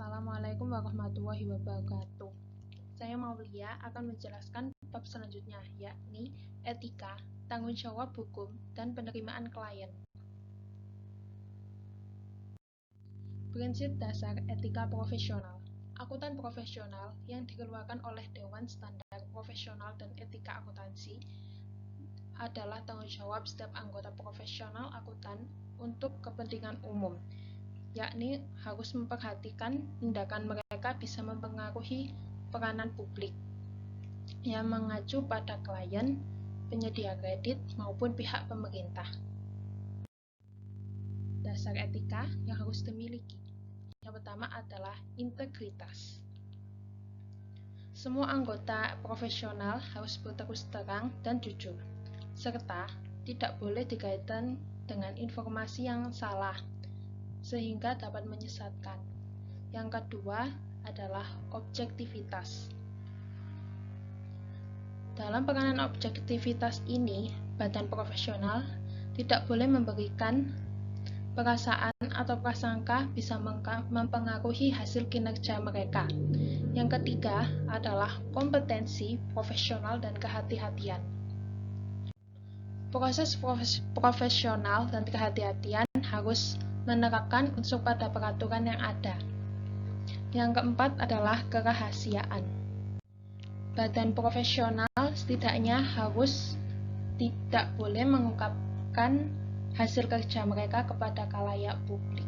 Assalamualaikum warahmatullahi wabarakatuh. Saya Maulia akan menjelaskan bab selanjutnya, yakni etika, tanggung jawab hukum, dan penerimaan klien. Prinsip dasar etika profesional. Akuntan profesional yang dikeluarkan oleh Dewan Standar Profesional dan Etika Akuntansi adalah tanggung jawab setiap anggota profesional akuntan untuk kepentingan umum, yakni harus memperhatikan tindakan mereka bisa mempengaruhi peranan publik yang mengacu pada klien, penyedia kredit, maupun pihak pemerintah. Dasar etika yang harus dimiliki. Yang pertama adalah integritas. Semua anggota profesional harus berterus terang dan jujur, serta tidak boleh dikaitkan dengan informasi yang salah, sehingga dapat menyesatkan. Yang kedua adalah objektivitas. Dalam peranan objektivitas ini, badan profesional tidak boleh memberikan perasaan atau prasangka bisa mempengaruhi hasil kinerja mereka. Yang ketiga adalah kompetensi profesional dan kehati-hatian. Proses profesional dan kehati-hatian harus menerapkan unsur pada peraturan yang ada. Yang keempat adalah kerahasiaan. Badan profesional setidaknya harus tidak boleh mengungkapkan hasil kerja mereka kepada khalayak publik.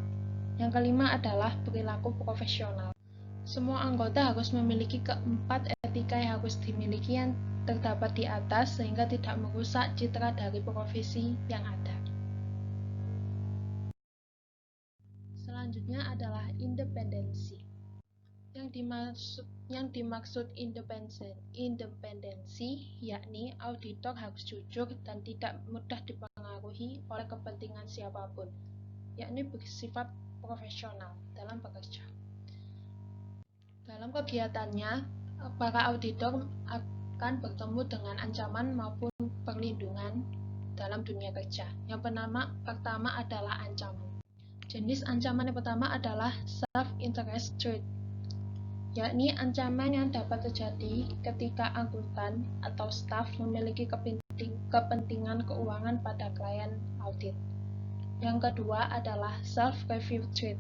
Yang kelima adalah perilaku profesional. Semua anggota harus memiliki keempat etika yang harus dimiliki yang terdapat di atas sehingga tidak merusak citra dari profesi yang ada. Selanjutnya adalah independensi. Yang dimaksud independensi yakni auditor harus jujur dan tidak mudah dipengaruhi oleh kepentingan siapapun, yakni bersifat profesional dalam bekerja. Dalam kegiatannya, para auditor akan bertemu dengan ancaman maupun perlindungan dalam dunia kerja. Yang pertama adalah ancaman. Jenis ancaman yang pertama adalah self-interest threat, yakni ancaman yang dapat terjadi ketika akuntan atau staf memiliki kepentingan keuangan pada klien audit. Yang kedua adalah self-review threat,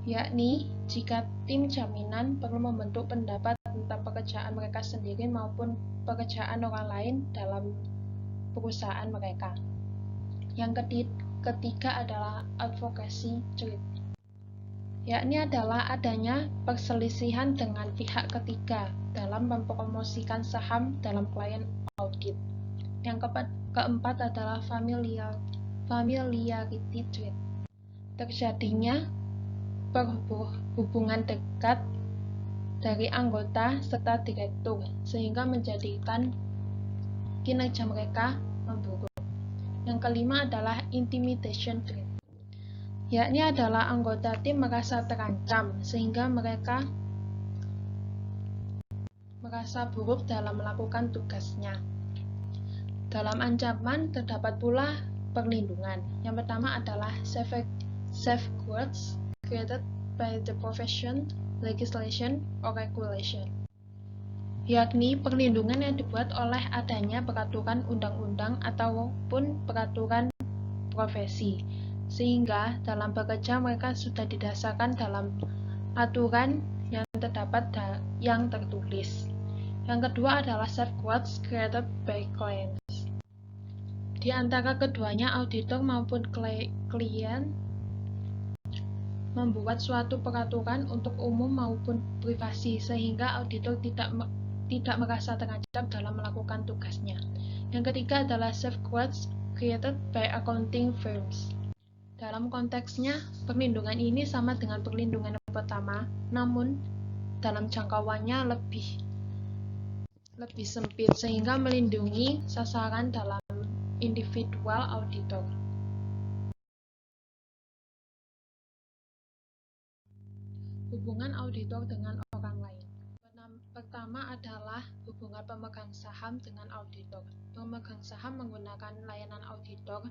yakni jika tim jaminan perlu membentuk pendapat tentang pekerjaan mereka sendiri maupun pekerjaan orang lain dalam perusahaan mereka. Yang ketiga adalah advocacy threat, yakni adalah adanya perselisihan dengan pihak ketiga dalam mempromosikan saham dalam klien audit. Yang keempat adalah familiarity threat, terjadinya hubungan dekat dari anggota serta direktur sehingga menjadikan kinerja mereka memburuk. Yang kelima adalah intimidation threat, yakni adalah anggota tim merasa terancam sehingga mereka merasa buruk dalam melakukan tugasnya. Dalam ancaman terdapat pula perlindungan. Yang pertama adalah safeguards created by the profession, legislation, or regulation, yakni perlindungan yang dibuat oleh adanya peraturan undang-undang ataupun peraturan profesi, sehingga dalam bekerja mereka sudah didasarkan dalam aturan yang terdapat yang tertulis. Yang kedua adalah safeguards created by clients. Di antara keduanya, auditor maupun klien membuat suatu peraturan untuk umum maupun privasi sehingga auditor tidak merasa terancam dalam melakukan tugasnya. Yang ketiga adalah safeguards created by accounting firms. Dalam konteksnya, perlindungan ini sama dengan perlindungan yang pertama, namun dalam jangkauannya lebih sempit sehingga melindungi sasaran dalam individual auditor. Hubungan auditor dengan orang lain. Pertama adalah hubungan pemegang saham dengan auditor. Pemegang saham menggunakan layanan auditor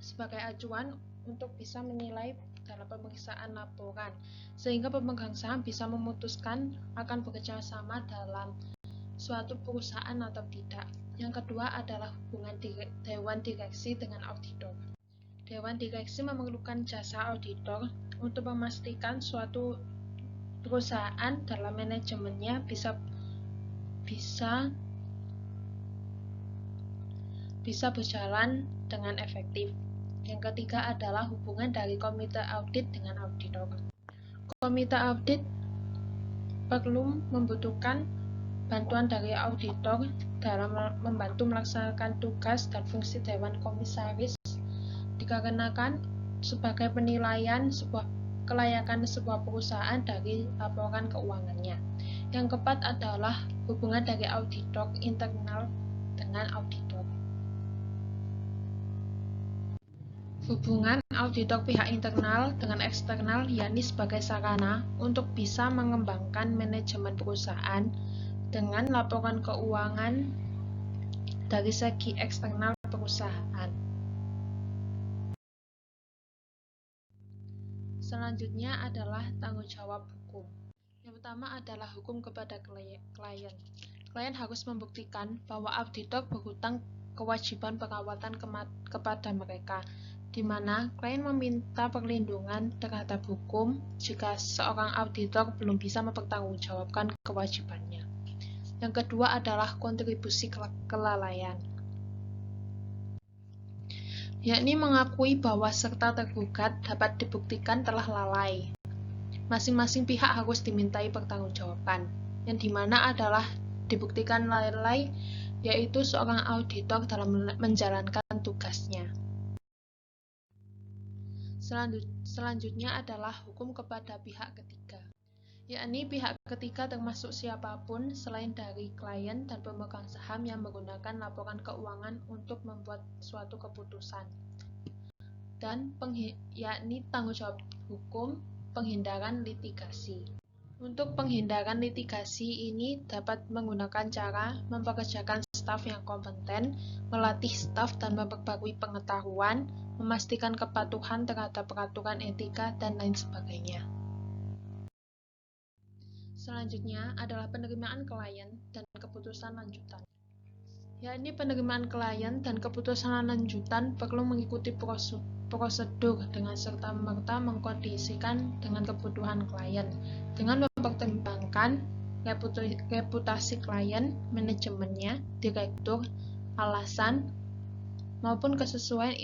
sebagai acuan untuk bisa menilai dalam pemeriksaan laporan, sehingga pemegang saham bisa memutuskan akan bekerja sama dalam suatu perusahaan atau tidak. Yang kedua adalah hubungan Dewan Direksi dengan auditor. Dewan Direksi memerlukan jasa auditor untuk memastikan suatu perusahaan dalam manajemennya bisa berjalan dengan efektif. Yang ketiga adalah hubungan dari komite audit dengan auditor. Komite audit perlu membutuhkan bantuan dari auditor dalam membantu melaksanakan tugas dan fungsi Dewan Komisaris dikarenakan sebagai penilaian kelayakan sebuah perusahaan dari laporan keuangannya. Yang keempat adalah hubungan dari auditor internal dengan auditor. Hubungan auditor pihak internal dengan eksternal yakni sebagai sarana untuk bisa mengembangkan manajemen perusahaan dengan laporan keuangan dari segi eksternal perusahaan. Selanjutnya adalah tanggung jawab hukum. Yang pertama adalah hukum kepada klien. Klien harus membuktikan bahwa auditor berhutang kewajiban perawatan kepada mereka, di mana klien meminta perlindungan terhadap hukum jika seorang auditor belum bisa mempertanggungjawabkan kewajibannya. Yang kedua adalah kontribusi kelalaian, yakni mengakui bahwa serta tergugat dapat dibuktikan telah lalai. Masing-masing pihak harus dimintai pertanggungjawaban, yang dimana adalah dibuktikan lalai, yaitu seorang auditor dalam menjalankan tugasnya. Selanjutnya adalah hukum kepada pihak ketiga, yakni pihak ketiga termasuk siapapun selain dari klien dan pemegang saham yang menggunakan laporan keuangan untuk membuat suatu keputusan. Dan yakni tanggung jawab hukum penghindaran litigasi. Untuk penghindaran litigasi ini dapat menggunakan cara mempekerjakan staf yang kompeten, melatih staf dan memperbarui pengetahuan, memastikan kepatuhan terhadap peraturan etika, dan lain sebagainya. Selanjutnya adalah penerimaan klien dan keputusan lanjutan. Yakni penerimaan klien dan keputusan lanjutan perlu mengikuti prosedur dengan serta-merta mengkondisikan dengan kebutuhan klien, dengan mempertimbangkan reputasi klien, manajemennya, direktur, alasan, maupun kesesuaian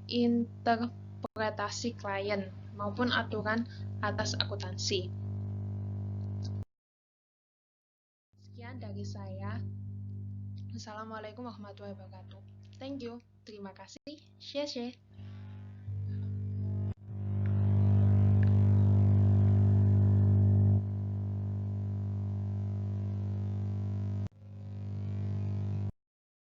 interpretasi klien, maupun aturan atas akuntansi. Sekian dari saya. Assalamualaikum warahmatullahi wabarakatuh. Thank you. Terima kasih. Share.